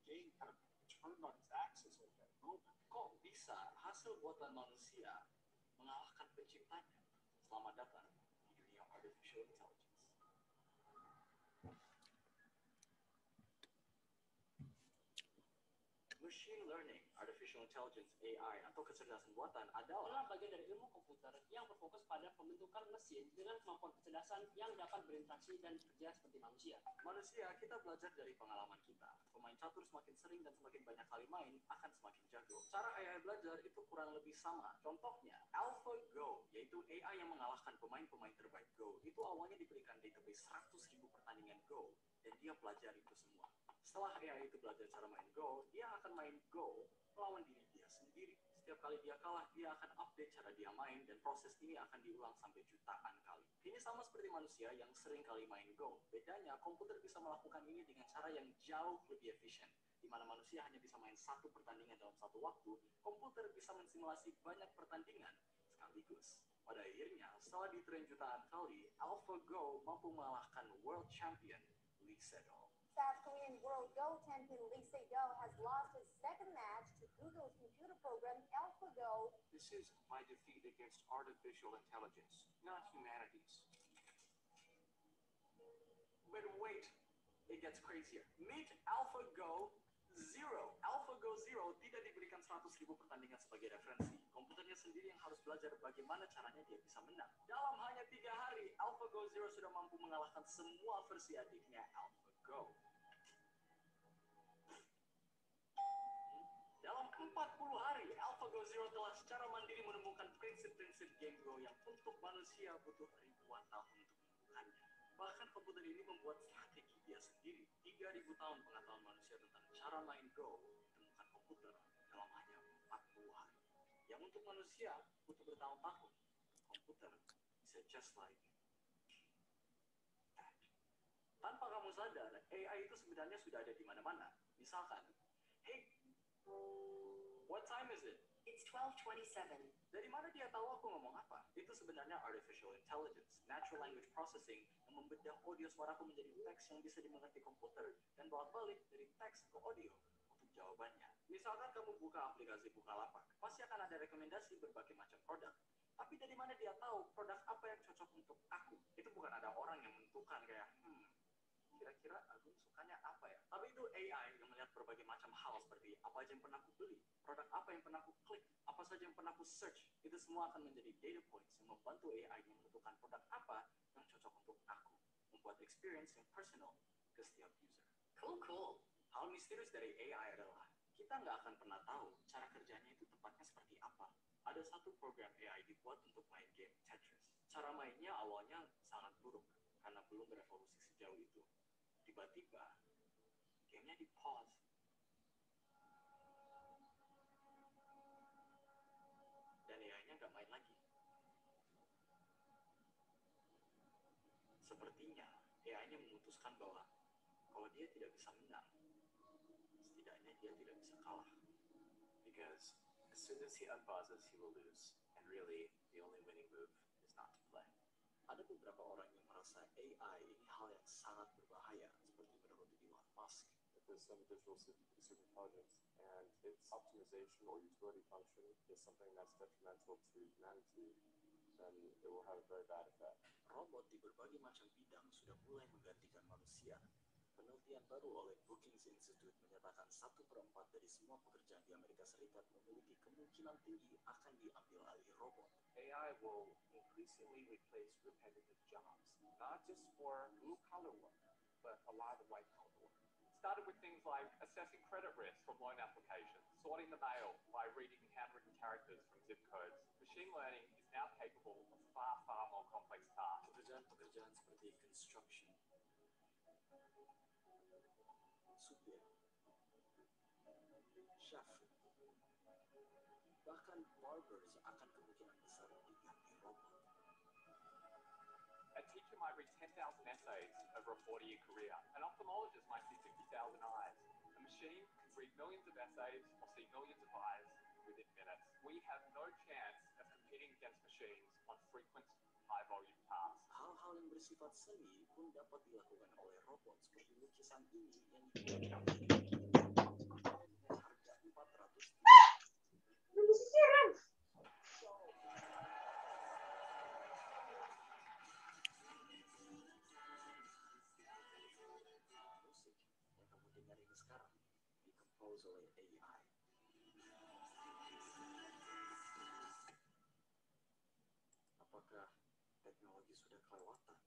The game kind of turned on its axis at that moment. Kok bisa hasil buatan manusia mengalahkan penciptanya? Selamat datang di dunia artificial intelligence. Machine learning, artificial intelligence, AI, atau kecerdasan buatan adalah bagian dari ilmu komputer yang berfokus pada pembentukan mesin dengan kemampuan kecerdasan yang dapat berinteraksi dan bekerja seperti manusia. Manusia, kita belajar dari pengalaman kita. Pemain catur semakin sering dan semakin banyak kali main akan semakin jago. Cara AI belajar itu kurang lebih sama. Contohnya, AlphaGo, yaitu AI yang mengalahkan pemain-pemain terbaik Go. Itu awalnya diberikan database 100.000 pertandingan Go, dan dia pelajari itu semua. Setelah AI itu belajar cara main Go, dia akan main Go melawan diri dia sendiri. Setiap kali dia kalah, dia akan update cara dia main, dan proses ini akan diulang sampai jutaan kali. Ini sama seperti manusia yang sering kali main Go. Bedanya, komputer bisa melakukan ini dengan cara yang jauh lebih efisien. Di mana manusia hanya bisa main satu pertandingan dalam satu waktu, komputer bisa mensimulasi banyak pertandingan sekaligus. Pada akhirnya, setelah ditrain jutaan kali, AlphaGo mampu mengalahkan world champion Lee Sedol. South Korean World Go champion Lee Se-do has lost his second match to Google's computer program AlphaGo. This is my defeat against artificial intelligence, not humanity's. But wait, it gets crazier. Meet AlphaGo Zero. AlphaGo Zero tidak diberikan 100.000 pertandingan sebagai referensi. Komputernya sendiri yang harus belajar bagaimana caranya dia bisa menang. Dalam hanya 3 hari, AlphaGo Zero sudah mampu mengalahkan semua versi adiknya AlphaGo. Dalam 40 hari, AlphaGo Zero telah secara mandiri menemukan prinsip-prinsip game Go yang untuk manusia butuh ribuan tahun untuk menemukannya. Bahkan komputer ini membuat strategi dia sendiri. 3.000 tahun pengetahuan manusia tentang cara main Go ditemukan komputer dalam hanya 40 hari. Yang untuk manusia butuh bertahun-tahun, komputer bisa just like that. Tanpa kamu sadar, AI itu sebenarnya sudah ada di mana-mana. Misalkan, hey, what time is it? It's 12:27. Dari mana dia tahu aku ngomong apa? Itu sebenarnya artificial intelligence, natural language processing, yang membedah audio suaraku menjadi teks yang bisa dimengerti komputer dan bolak-balik dari teks ke audio untuk jawabannya. Misalkan kamu buka aplikasi Bukalapak, pasti akan ada rekomendasi berbagai macam produk. Tapi dari mana dia tahu produk apa yang cocok untuk aku? Itu bukan ada orang yang menentukan kayak, kira-kira aku sukanya apa ya? Tapi itu AI yang melihat berbagai macam hal seperti apa aja yang pernah aku beli, produk apa yang pernah aku klik, apa saja yang pernah aku search. Itu semua akan menjadi data points yang membantu AI menentukan produk apa yang cocok untuk aku, membuat experience yang personal ke setiap user. Cool. Hal misterius dari AI adalah kita nggak akan pernah tahu cara kerjanya itu tepatnya seperti apa. Ada satu program AI dibuat untuk main game Tetris. Cara mainnya awalnya sangat buruk karena belum berevolusi sejauh itu. Tiba-tiba, gamenya di pause. Dan AI-nya nggak main lagi. Sepertinya AI-nya memutuskan bahwa kalau dia tidak bisa menang, setidaknya dia tidak bisa kalah. Because as soon as he unpauses, he will lose. And really, the only winning move is not to play. Ada beberapa orang yang merasa AI ini hal yang sangat berbahaya, seperti menurut Elon Musk. If there's some visual superintelligence and its optimization or utility function is something that's detrimental to humanity, then it will have a very bad effect. Robot di berbagai macam bidang sudah mulai menggantikan manusia. Penelitian baru oleh Brookings Institute menyatakan 1/4 dari semua pekerjaan di Amerika Serikat memiliki kemungkinan tinggi akan diambil alih robot. AI will increasingly replace repetitive jobs, not just for blue-collar work, but a lot of white-collar work. Started with things like assessing credit risk from loan applications, sorting the mail by reading handwritten characters from zip codes. Machine learning is now capable of far, far more complex tasks. Pekerjaan-pekerjaan seperti construction, supir, chef, bahkan barbers akan kemungkinan besar diganti robot. A teacher might read 10,000 essays over a 40-year career. An ophthalmologist might see 50,000 eyes. A machine can read millions of essays or see millions of eyes within minutes. We have no chance of competing against machines on frequent, high-volume tasks. Hal-hal yang bersifat seni pun dapat dilakukan oleh robot, seperti lukisan ini yang dibuat dengan harga 400. Musik yang kamu dengar ini sekarang di-compose oleh AI. Apakah teknologi sudah kelewatan?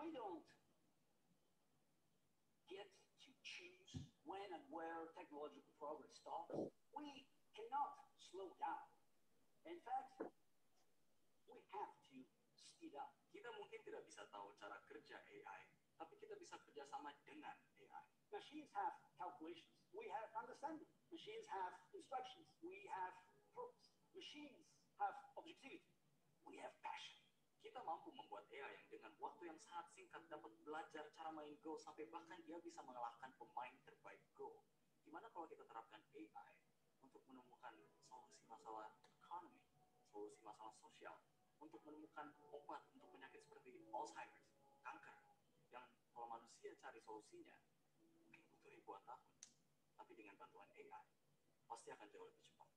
We don't get to choose when and where technological progress stops. We cannot slow down. In fact, we have to speed up. Kita mungkin tidak bisa tahu cara kerja AI, tapi kita bisa kerjasama dengan AI. Machines have calculations. We have understanding. Machines have instructions. We have purpose. Machines have objectivity. We have passion. Kita mampu membuat AI yang dengan waktu yang sangat singkat dapat belajar cara main Go sampai bahkan dia bisa mengalahkan pemain terbaik Go. Gimana kalau kita terapkan AI untuk menemukan solusi masalah ekonomi, solusi masalah sosial, untuk menemukan obat untuk penyakit seperti Alzheimer, kanker, yang kalau manusia cari solusinya mungkin butuh ribuan tahun, tapi dengan bantuan AI pasti akan jauh lebih cepat.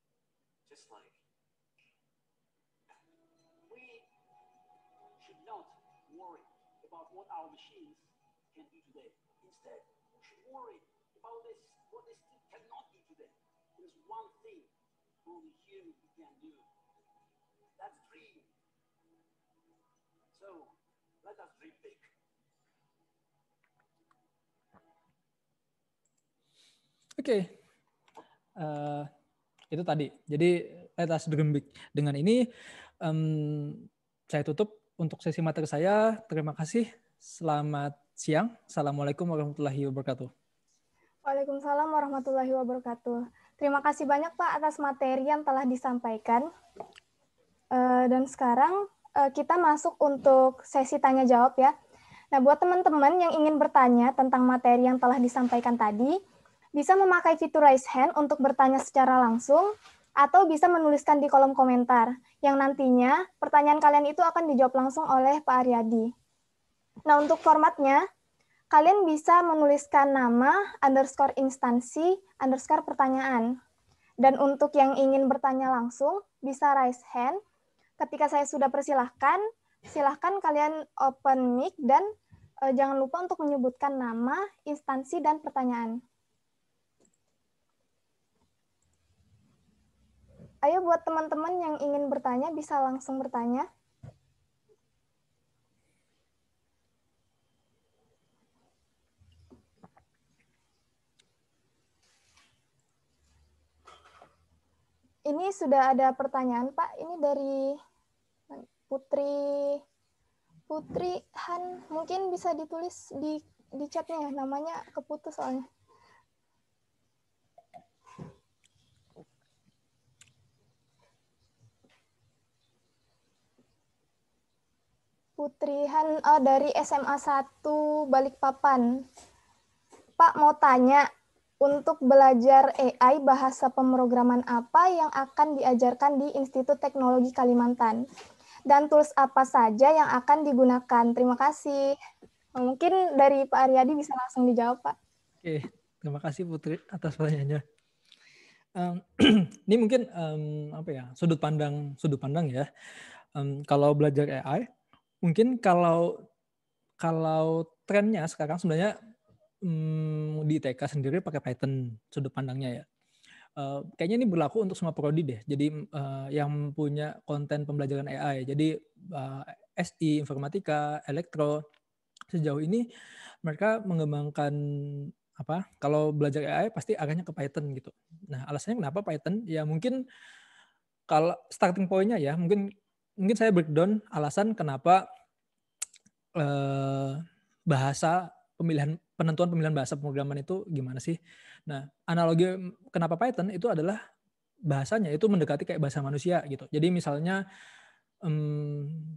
Just like we should not worry about what our machines can do today. Instead, we should worry about what they still cannot do today. There's one thing only human can do. That's dream. So, let us dream big. Oke. Itu tadi. Jadi let us dream big. Dengan ini saya tutup untuk sesi materi saya. Terima kasih. Selamat siang. Assalamualaikum warahmatullahi wabarakatuh. Waalaikumsalam warahmatullahi wabarakatuh. Terima kasih banyak Pak atas materi yang telah disampaikan. Dan sekarang kita masuk untuk sesi tanya jawab ya. Nah, buat teman-teman yang ingin bertanya tentang materi yang telah disampaikan tadi, bisa memakai fitur raise hand untuk bertanya secara langsung, atau bisa menuliskan di kolom komentar, yang nantinya pertanyaan kalian itu akan dijawab langsung oleh Pak Aryadi. Nah, untuk formatnya, kalian bisa menuliskan nama, _instansi, _pertanyaan. Dan untuk yang ingin bertanya langsung, bisa raise hand. Ketika saya sudah persilahkan, silahkan kalian open mic dan jangan lupa untuk menyebutkan nama, instansi, dan pertanyaan. Ayo buat teman-teman yang ingin bertanya, bisa langsung bertanya. Ini sudah ada pertanyaan, Pak. Ini dari Putri Putri Han, mungkin bisa ditulis di chatnya ya, namanya keputus soalnya. Putri Han dari SMA 1 Balikpapan. Pak mau tanya, untuk belajar AI bahasa pemrograman apa yang akan diajarkan di Institut Teknologi Kalimantan? Dan tools apa saja yang akan digunakan? Terima kasih. Mungkin dari Pak Aryadi bisa langsung dijawab, Pak. Oke, terima kasih Putri atas pertanyaannya. Ini mungkin apa ya, sudut pandang ya. Kalau belajar AI, mungkin kalau trennya sekarang sebenarnya di TK sendiri pakai Python sudut pandangnya ya. Kayaknya ini berlaku untuk semua prodi deh. Jadi yang punya konten pembelajaran AI. Jadi SI, informatika, elektro, sejauh ini mereka mengembangkan apa? Kalau belajar AI pasti arahnya ke Python gitu. Nah, alasannya kenapa Python? Ya mungkin kalau starting point-nya ya, mungkin saya breakdown alasan kenapa bahasa penentuan pemilihan bahasa pemrograman itu gimana sih? Nah, analogi kenapa Python itu adalah bahasanya itu mendekati kayak bahasa manusia gitu. Jadi misalnya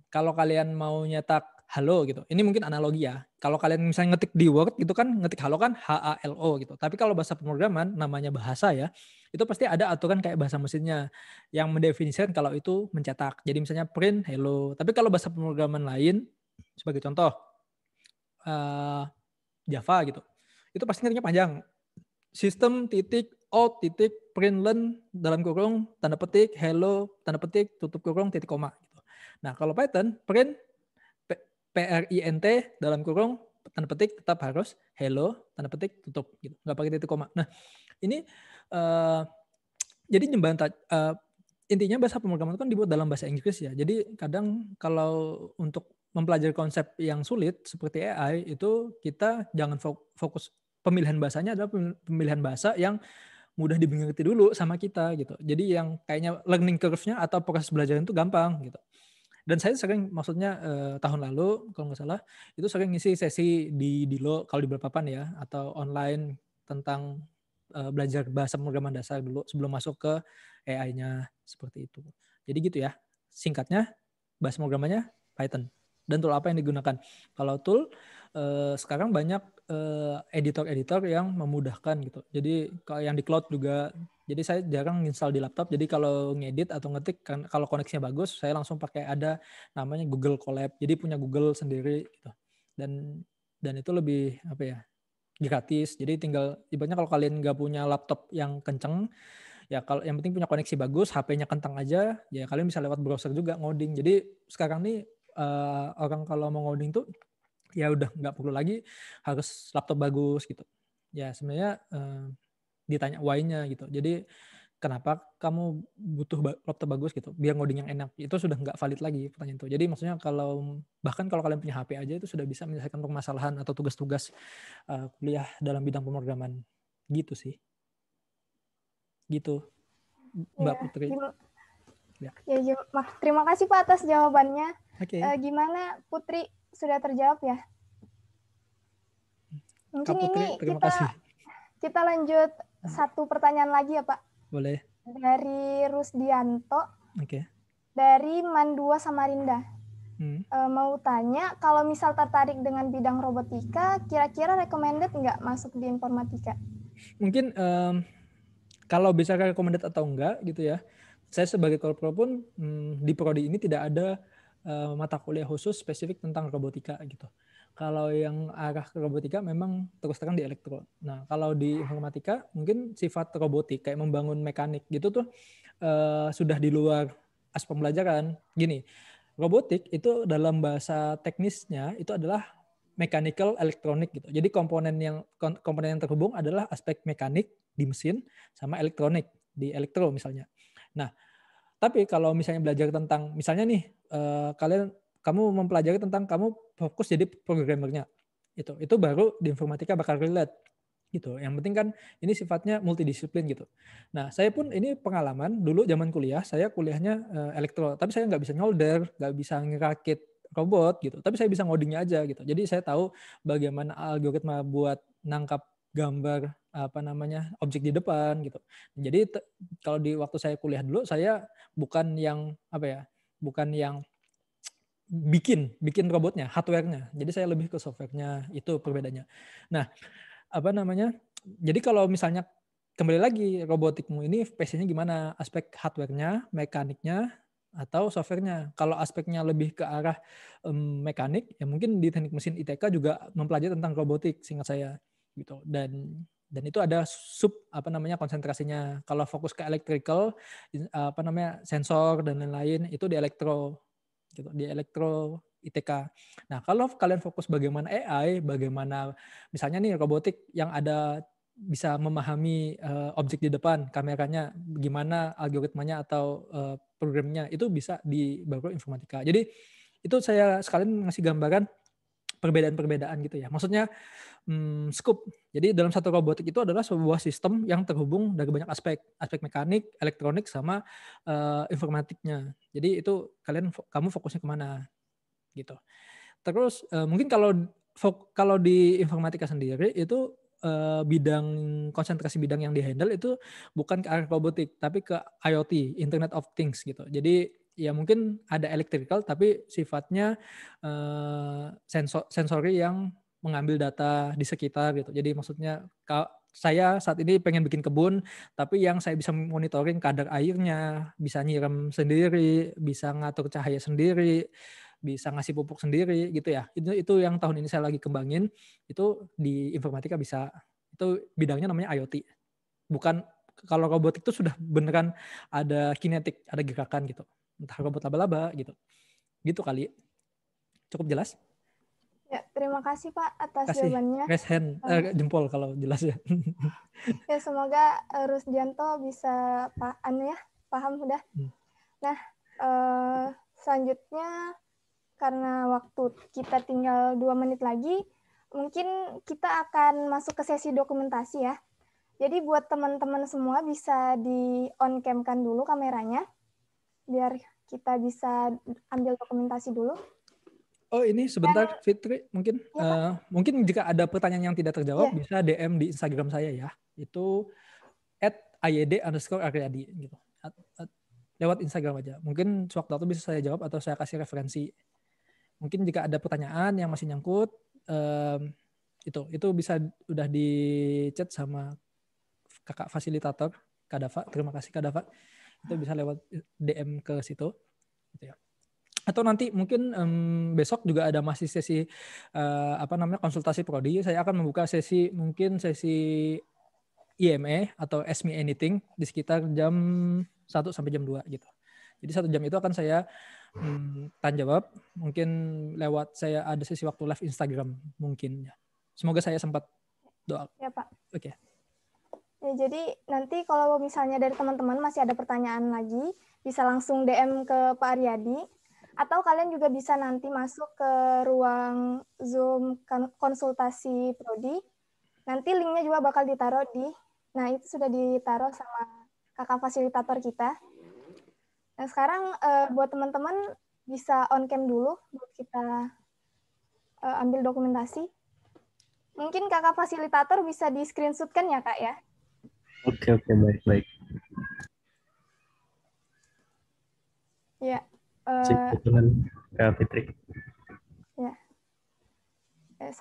kalau kalian mau nyetak halo gitu, ini mungkin analogi ya. Kalau kalian misalnya ngetik di Word gitu kan, ngetik halo kan HALO gitu. Tapi kalau bahasa pemrograman namanya bahasa ya, itu pasti ada aturan kayak bahasa mesinnya yang mendefinisikan kalau itu mencetak. Jadi misalnya print hello. Tapi kalau bahasa pemrograman lain, sebagai contoh Java gitu, itu pasti ngetiknya panjang. Sistem titik out titik println dalam kurung tanda petik hello tanda petik tutup kurung titik koma gitu. Nah kalau Python print print dalam kurung tanda petik tetap harus hello tanda petik tutup gitu, nggak pakai titik koma. Nah ini jadi intinya bahasa pemrograman itu kan dibuat dalam bahasa Inggris ya. Jadi kadang kalau untuk mempelajari konsep yang sulit seperti AI itu kita jangan fokus pemilihan bahasanya adalah pemilihan bahasa yang mudah dimengerti dulu sama kita gitu. Jadi yang kayaknya learning curve-nya atau proses belajar itu gampang gitu. Dan saya sering, maksudnya tahun lalu kalau nggak salah itu sering ngisi sesi di Dilo kalau di Balikpapan ya, atau online tentang belajar bahasa pemrograman dasar dulu sebelum masuk ke AI-nya seperti itu. Jadi gitu ya. Singkatnya bahasa pemrogramannya Python. Dan tool apa yang digunakan? Kalau tool sekarang banyak editor-editor yang memudahkan gitu. Jadi kalau yang di cloud juga, jadi saya jarang install di laptop. Jadi kalau ngedit atau ngetik, kalau koneksinya bagus, saya langsung pakai ada namanya Google Colab. Jadi punya Google sendiri gitu. Dan itu lebih apa ya, gratis. Jadi tinggal ibaratnya kalau kalian nggak punya laptop yang kenceng, ya kalau yang penting punya koneksi bagus, HP-nya kentang aja, ya kalian bisa lewat browser juga ngoding. Jadi sekarang nih orang kalau mau ngoding tuh ya udah nggak perlu lagi harus laptop bagus gitu. Ya sebenarnya ditanya why-nya gitu. Jadi kenapa kamu butuh laptop bagus gitu biar ngoding yang enak, itu sudah nggak valid lagi pertanyaan itu. Jadi maksudnya bahkan kalau kalian punya HP aja itu sudah bisa menyelesaikan permasalahan atau tugas-tugas kuliah dalam bidang pemrograman gitu sih. Gitu Mbak Putri. Ya, terima kasih Pak atas jawabannya. Okay. Gimana Putri, sudah terjawab ya? Mungkin Putri, ini kita lanjut satu pertanyaan lagi ya Pak. Boleh. Dari Rusdianto. Oke. Dari Mandua Samarinda. Mau tanya, kalau misal tertarik dengan bidang robotika, kira-kira recommended nggak masuk di informatika? Mungkin kalau bisa recommended atau enggak gitu ya. Saya sebagai korpro pun di prodi ini tidak ada mata kuliah khusus spesifik tentang robotika gitu. Kalau yang arah ke robotika memang terus terang di elektro. Nah kalau di informatika mungkin sifat robotik kayak membangun mekanik gitu tuh sudah di luar aspek pembelajaran. Gini, robotik itu dalam bahasa teknisnya itu adalah mechanical elektronik gitu. Jadi komponen yang terhubung adalah aspek mekanik di mesin sama elektronik di elektro misalnya. Nah, tapi kalau misalnya belajar tentang, misalnya nih, kamu mempelajari tentang kamu fokus jadi programmernya, itu baru di informatika bakal relate, gitu. Yang penting kan ini sifatnya multidisiplin gitu. Nah, saya pun ini pengalaman dulu zaman kuliah, saya kuliahnya elektro, tapi saya nggak bisa nyolder, nggak bisa ngerakit robot gitu, tapi saya bisa ngodingnya aja gitu. Jadi saya tahu bagaimana algoritma buat nangkap gambar apa namanya objek di depan gitu. Jadi kalau di waktu saya kuliah dulu saya bukan yang apa ya, bukan yang bikin robotnya, hardware-nya. Jadi saya lebih ke software-nya, itu perbedaannya. Nah, apa namanya? Jadi kalau misalnya kembali lagi robotikmu ini passion-nya gimana? Aspek hardware-nya, mekaniknya, atau software-nya. Kalau aspeknya lebih ke arah mekanik, ya mungkin di teknik mesin ITK juga mempelajari tentang robotik, seingat saya gitu. Dan itu ada sub apa namanya konsentrasinya. Kalau fokus ke electrical, apa namanya sensor dan lain-lain itu di elektro gitu, di elektro ITK. Nah, kalau kalian fokus bagaimana AI, bagaimana misalnya nih robotik yang ada bisa memahami objek di depan, kameranya, gimana algoritmanya atau programnya, itu bisa di background informatika. Jadi itu saya sekalian ngasih gambaran perbedaan-perbedaan gitu ya. Maksudnya scope. Jadi dalam satu robotik itu adalah sebuah sistem yang terhubung dari banyak aspek, aspek mekanik, elektronik, sama informatiknya. Jadi itu kamu fokusnya kemana gitu. Terus mungkin kalau di informatika sendiri itu bidang konsentrasi bidang yang dihandle itu bukan ke arah robotik tapi ke IoT, Internet of Things gitu. Jadi ya mungkin ada electrical tapi sifatnya sensori yang mengambil data di sekitar gitu. Jadi maksudnya saya saat ini pengen bikin kebun, tapi yang saya bisa monitoring kadar airnya, bisa nyiram sendiri, bisa ngatur cahaya sendiri, bisa ngasih pupuk sendiri gitu ya. Itu yang tahun ini saya lagi kembangin, itu di informatika bisa. Itu bidangnya namanya IoT. Bukan kalau robotik itu sudah beneran ada kinetik, ada gerakan gitu. Entah robot laba-laba gitu. Gitu kali. Cukup jelas? Ya, terima kasih Pak atas Kasih jawabannya. raise hand, jempol kalau jelas ya. Ya, semoga Rusdianto bisa paham udah. Nah, selanjutnya karena waktu kita tinggal 2 menit lagi, mungkin kita akan masuk ke sesi dokumentasi ya. Jadi buat teman-teman semua bisa di on cam-kan dulu kameranya, biar kita bisa ambil dokumentasi dulu. Oh ini sebentar Fitri, mungkin mungkin jika ada pertanyaan yang tidak terjawab bisa DM di Instagram saya ya. Itu @ayd_aryadi gitu. Lewat Instagram aja. Mungkin sewaktu-waktu bisa saya jawab atau saya kasih referensi. Mungkin jika ada pertanyaan yang masih nyangkut, itu bisa udah di chat sama kakak fasilitator Kak Dava. Terima kasih Kak Dava. Itu bisa lewat DM ke situ. Gitu ya. Atau nanti mungkin besok juga ada masih sesi konsultasi prodi. Saya akan membuka sesi IME atau Ask Me Anything di sekitar jam 1 sampai jam 2 gitu. Jadi 1 jam itu akan saya tanya jawab. Mungkin lewat saya ada sesi waktu live Instagram mungkin ya. Semoga saya sempat doa. Ya Pak. Oke. Ya, jadi nanti kalau misalnya dari teman-teman masih ada pertanyaan lagi, bisa langsung DM ke Pak Aryadi. Atau kalian juga bisa nanti masuk ke ruang Zoom konsultasi prodi. Nanti linknya juga bakal ditaruh itu sudah ditaruh sama kakak fasilitator kita. Nah sekarang buat teman-teman bisa on cam dulu buat kita ambil dokumentasi. Mungkin kakak fasilitator bisa di screenshot-kan ya Kak ya? Oke, baik. Ya. Cek dengan Kak Fitri. Ya. 1,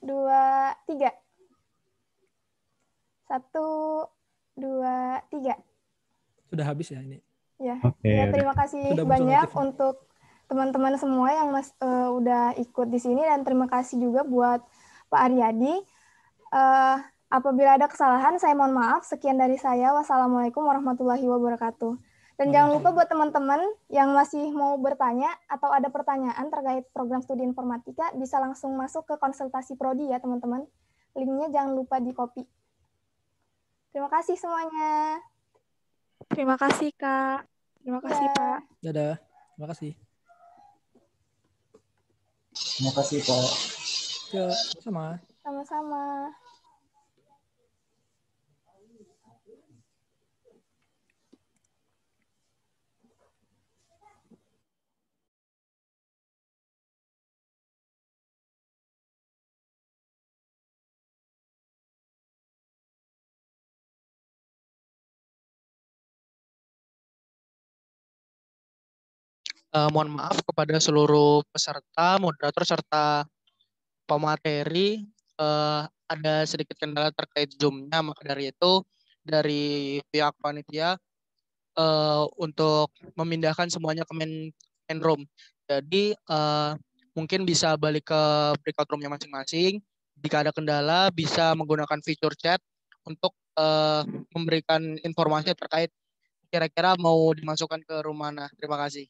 2, 3. 1, 2, 3. Sudah habis ya ini. Ya. Oke, Ya terima kasih banyak untuk teman-teman semua yang udah ikut di sini, dan terima kasih juga buat Pak Aryadi. Apabila ada kesalahan, saya mohon maaf. Sekian dari saya. Wassalamualaikum warahmatullahi wabarakatuh. Dan jangan lupa buat teman-teman yang masih mau bertanya atau ada pertanyaan terkait program studi informatika, bisa langsung masuk ke konsultasi prodi ya teman-teman. Linknya jangan lupa di-copy. Terima kasih semuanya. Terima kasih Kak. Terima kasih Pak. Dadah. Terima kasih. Terima kasih Pak. Ya, sama-sama. Sama-sama. Mohon maaf kepada seluruh peserta, moderator, serta pemateri. Ada sedikit kendala terkait Zoom-nya, maka dari itu dari pihak panitia untuk memindahkan semuanya ke main room. Jadi mungkin bisa balik ke breakout room-nya masing-masing. Jika ada kendala, bisa menggunakan fitur chat untuk memberikan informasi terkait kira-kira mau dimasukkan ke room mana. Terima kasih.